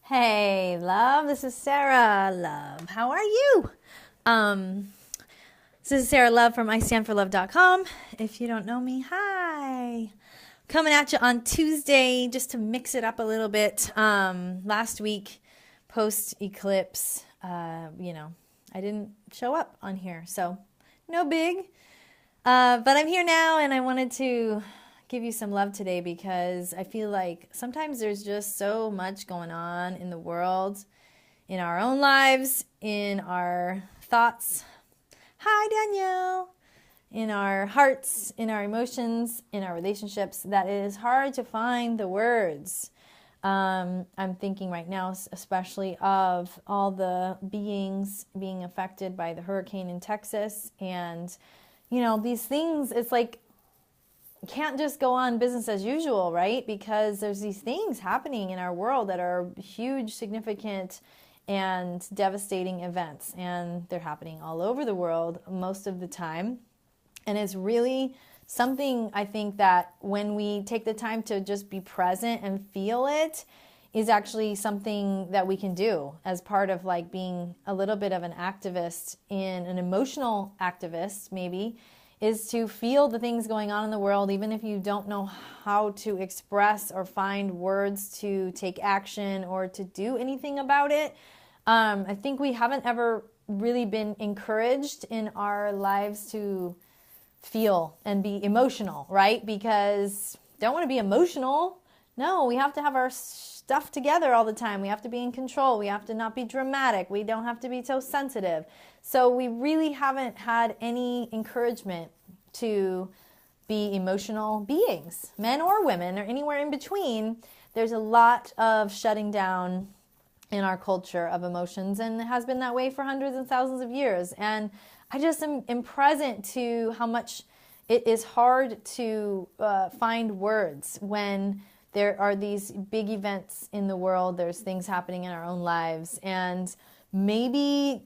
Hey, love. This is Sarah, love. How are you? Um, this is Sarah, love from IStandForLove.com. If you don't know me, hi. Coming at you on Tuesday just to mix it up a little bit. Last week, post-eclipse, I didn't show up on here, so no big. But I'm here now, and I wanted to give you some love today because I feel like sometimes there's just so much going on in the world, in our own lives, in our thoughts. Hi, Danielle. In our hearts, in our emotions, in our relationships, that it is hard to find the words. I'm thinking right now, especially of all the beings being affected by the hurricane in Texas. And, these things, it's like, can't just go on business as usual, right? Because there's these things happening in our world that are huge, significant, and devastating events. And they're happening all over the world most of the time. And it's really something, I think, that when we take the time to just be present and feel it is actually something that we can do as part of like being a little bit of an activist, in an emotional activist maybe, is to feel the things going on in the world, even if you don't know how to express or find words to take action or to do anything about it. I think we haven't ever really been encouraged in our lives to feel and be emotional, right? Because don't want to be emotional. No, we have to have our stuff together all the time. We have to be in control. We have to not be dramatic. We don't have to be so sensitive. So we really haven't had any encouragement to be emotional beings, men or women or anywhere in between. There's a lot of shutting down in our culture of emotions, and it has been that way for hundreds and thousands of years. And I just am present to how much it is hard to find words when there are these big events in the world. There's things happening in our own lives, and maybe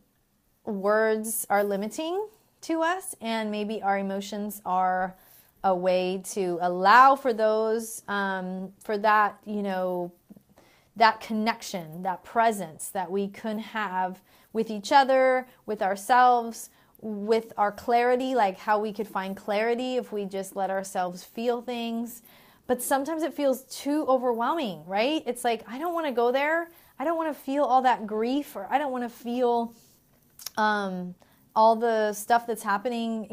words are limiting to us, and maybe our emotions are a way to allow for those, for that, that connection, that presence that we can have with each other, with ourselves, with our clarity, like how we could find clarity if we just let ourselves feel things. But sometimes it feels too overwhelming, right? It's like, I don't want to go there. I don't want to feel all that grief, or I don't want to feel all the stuff that's happening,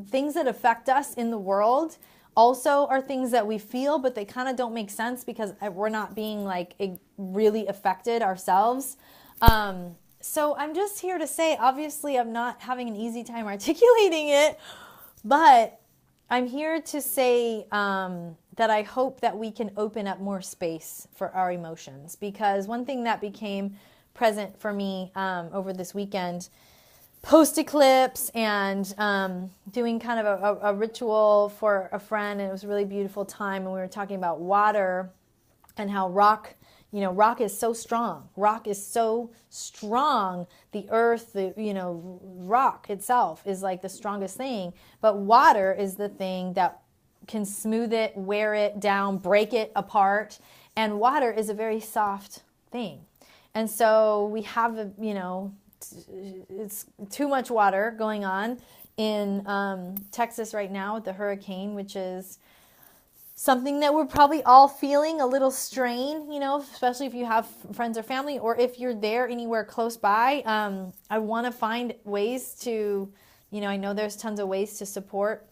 things that affect us in the world also are things that we feel, but they kind of don't make sense because we're not being like really affected ourselves. So I'm just here to say, obviously I'm not having an easy time articulating it, but I'm here to say that I hope that we can open up more space for our emotions, because one thing that became present for me over this weekend, post-eclipse, and doing kind of a ritual for a friend, and it was a really beautiful time, and we were talking about water and how rock is so strong. Rock is so strong. The earth, rock itself is like the strongest thing, but water is the thing that can smooth it, wear it down, break it apart, and water is a very soft thing. And so we have it's too much water going on in Texas right now with the hurricane, which is something that we're probably all feeling a little strain, especially if you have friends or family, or if you're there anywhere close by. I want to find ways to, I know there's tons of ways to support,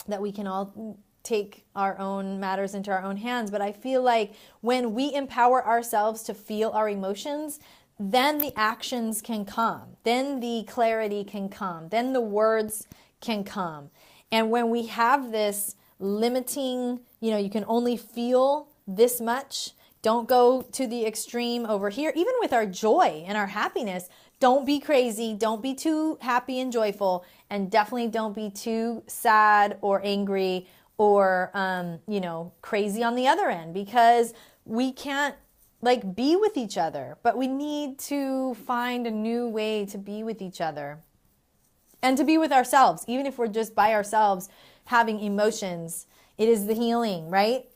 that we can all take our own matters into our own hands. But I feel like when we empower ourselves to feel our emotions, then the actions can come, then the clarity can come, then the words can come. And when we have this limiting, you can only feel this much, don't go to the extreme over here. Even with our joy and our happiness, don't be crazy, don't be too happy and joyful, and definitely don't be too sad or angry or crazy on the other end, because we can't be with each other, but we need to find a new way to be with each other and to be with ourselves. Even if we're just by ourselves having emotions, it is the healing, right?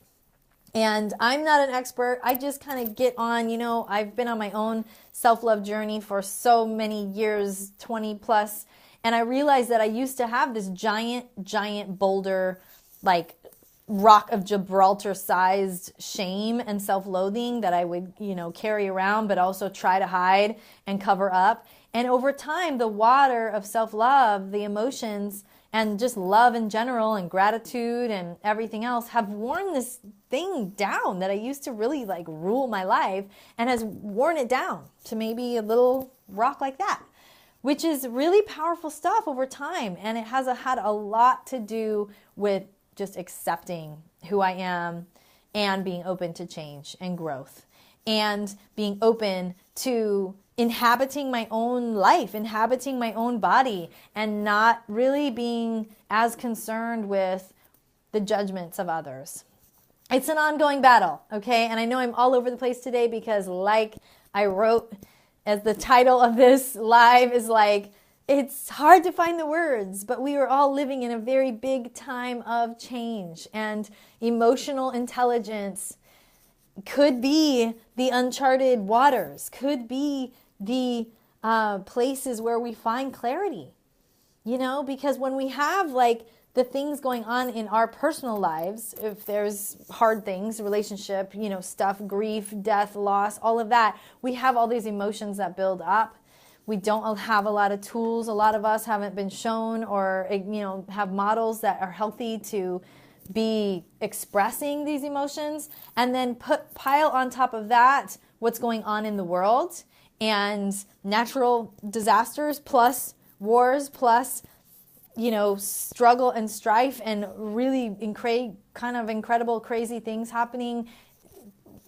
And I'm not an expert. I just kind of get on, I've been on my own self-love journey for so many years, 20 plus. And I realized that I used to have this giant boulder, like rock of Gibraltar sized shame and self-loathing that I would, carry around, but also try to hide and cover up. And over time, the water of self-love, the emotions, and just love in general and gratitude and everything else have worn this thing down that I used to really like rule my life, and has worn it down to maybe a little rock like that, which is really powerful stuff over time. And it has had a lot to do with just accepting who I am and being open to change and growth and being open to inhabiting my own life, inhabiting my own body, and not really being as concerned with the judgments of others. It's an ongoing battle, okay? And I know I'm all over the place today because, like I wrote as the title of this live is like, it's hard to find the words, but we are all living in a very big time of change, and emotional intelligence could be the uncharted waters, could be the places where we find clarity, because when we have like the things going on in our personal lives, if there's hard things, relationship, stuff, grief, death, loss, all of that, we have all these emotions that build up. We don't have a lot of tools. A lot of us haven't been shown or, have models that are healthy to be expressing these emotions, and then pile on top of that what's going on in the world and natural disasters plus wars plus struggle and strife and really kind of incredible crazy things happening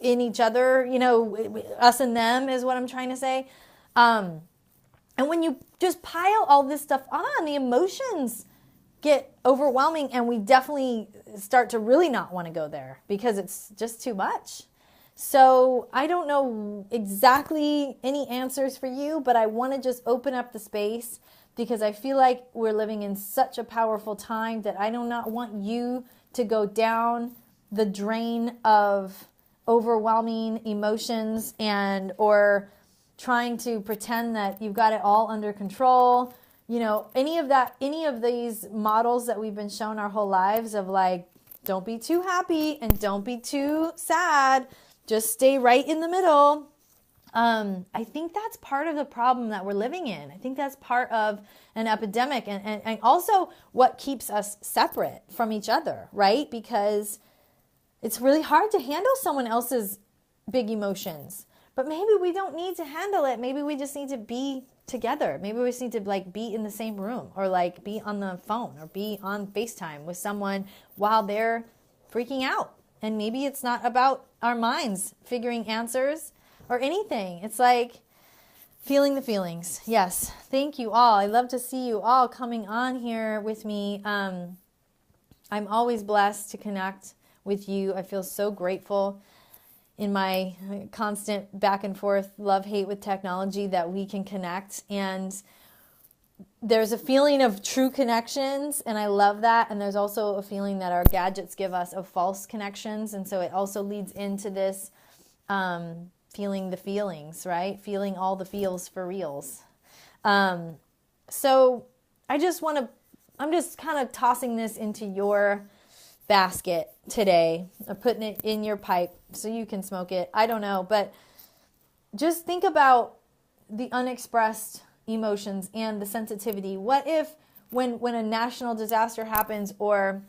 in each other, us and them is what I'm trying to say. And when you just pile all this stuff on, the emotions get overwhelming, and we definitely start to really not want to go there because it's just too much. So I don't know exactly any answers for you, but I want to just open up the space because I feel like we're living in such a powerful time that I do not want you to go down the drain of overwhelming emotions or trying to pretend that you've got it all under control. Any of these models that we've been shown our whole lives of like, don't be too happy and don't be too sad, just stay right in the middle. I think that's part of the problem that we're living in. I think that's part of an epidemic and also what keeps us separate from each other, right? Because it's really hard to handle someone else's big emotions. But maybe we don't need to handle it. Maybe we just need to be together. Maybe we just need to like be in the same room or like be on the phone or be on FaceTime with someone while they're freaking out. And maybe it's not about our minds figuring answers or anything. It's like feeling the feelings. Yes. Thank you all. I love to see you all coming on here with me. I'm always blessed to connect with you. I feel so grateful in my constant back and forth love-hate with technology that we can connect. And there's a feeling of true connections, and I love that. And there's also a feeling that our gadgets give us of false connections. And so it also leads into this feeling the feelings, right? Feeling all the feels for reals. So I'm just kind of tossing this into your basket today. I'm putting it in your pipe so you can smoke it. I don't know, but just think about the unexpressed emotions and the sensitivity. What if when a national disaster happens, or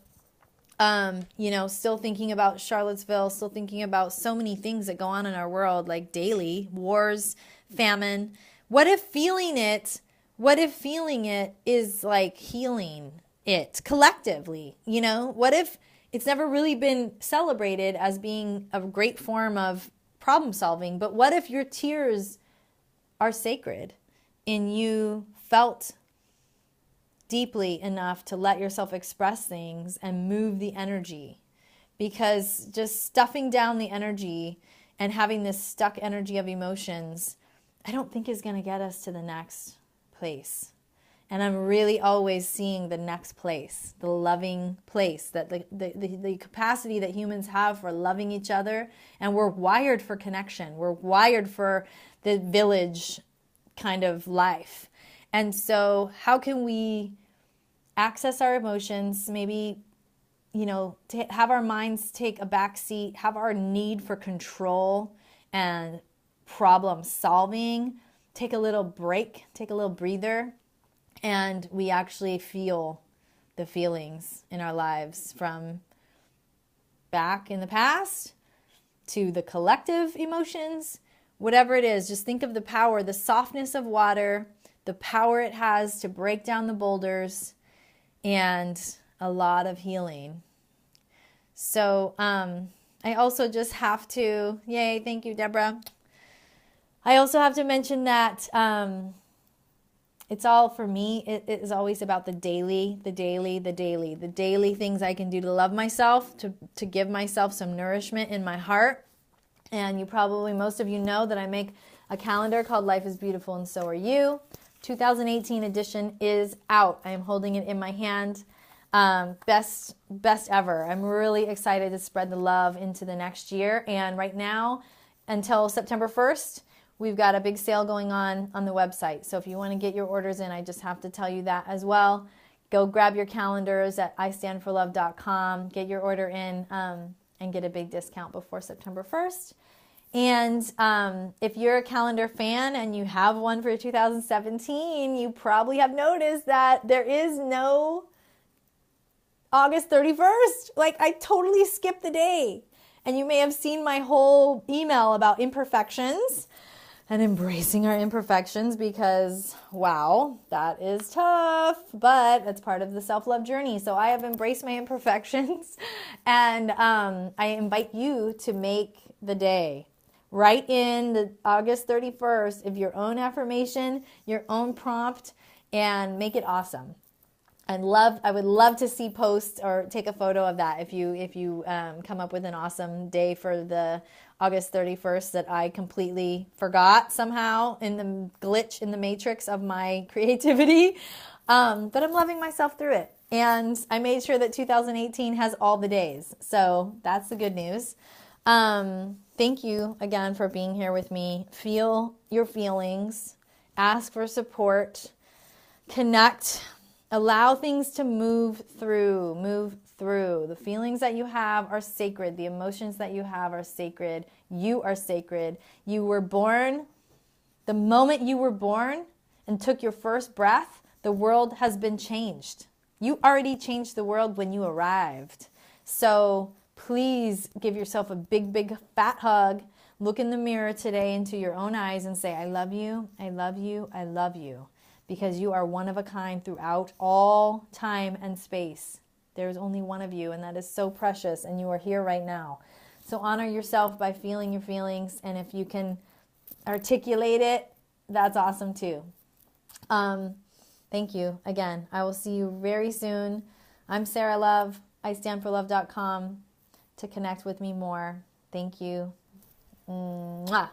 still thinking about Charlottesville, still thinking about so many things that go on in our world, like daily wars, famine. What if feeling it is like healing it collectively? What if it's never really been celebrated as being a great form of problem solving, but what if your tears are sacred and you felt deeply enough to let yourself express things and move the energy? Because just stuffing down the energy and having this stuck energy of emotions, I don't think is going to get us to the next place. And I'm really always seeing the next place, the loving place, that the capacity that humans have for loving each other. And we're wired for connection. We're wired for the village kind of life. And so how can we access our emotions, maybe, to have our minds take a back seat, have our need for control and problem solving, take a little break, take a little breather, and we actually feel the feelings in our lives from back in the past to the collective emotions, whatever it is. Just think of the power, the softness of water, the power it has to break down the boulders, and a lot of healing. So I also just have to, yay, thank you, Deborah. I also have to mention that it's all, for me, it is always about the daily things I can do to love myself, to give myself some nourishment in my heart. And most of you know that I make a calendar called Life is Beautiful and So Are You. 2018 edition is out. I am holding it in my hand. Best ever. I'm really excited to spread the love into the next year. And right now, until September 1st, we've got a big sale going on the website. So if you want to get your orders in, I just have to tell you that as well. Go grab your calendars at istandforlove.com. Get your order in and get a big discount before September 1st. And if you're a calendar fan and you have one for 2017, you probably have noticed that there is no August 31st. Like, I totally skipped the day. And you may have seen my whole email about imperfections and embracing our imperfections, because, wow, that is tough, but it's part of the self-love journey. So I have embraced my imperfections, and I invite you to make the day. Write in the August 31st of your own affirmation, your own prompt, and make it awesome. I would love to see posts or take a photo of that if you come up with an awesome day for the August 31st that I completely forgot somehow in the glitch in the matrix of my creativity. But I'm loving myself through it. And I made sure that 2018 has all the days. So that's the good news. Thank you again for being here with me. Feel your feelings. Ask for support. Connect. Allow things to move through. The feelings that you have are sacred. The emotions that you have are sacred. You are sacred. You were born. The moment you were born and took your first breath, the world has been changed. You already changed the world when you arrived. So please give yourself a big, big, fat hug. Look in the mirror today into your own eyes and say, I love you, I love you, I love you. Because you are one of a kind throughout all time and space. There is only one of you, and that is so precious, and you are here right now. So honor yourself by feeling your feelings, and if you can articulate it, that's awesome too. Thank you again. I will see you very soon. I'm Sarah Love, istandforlove.com to connect with me more. Thank you. Mwah.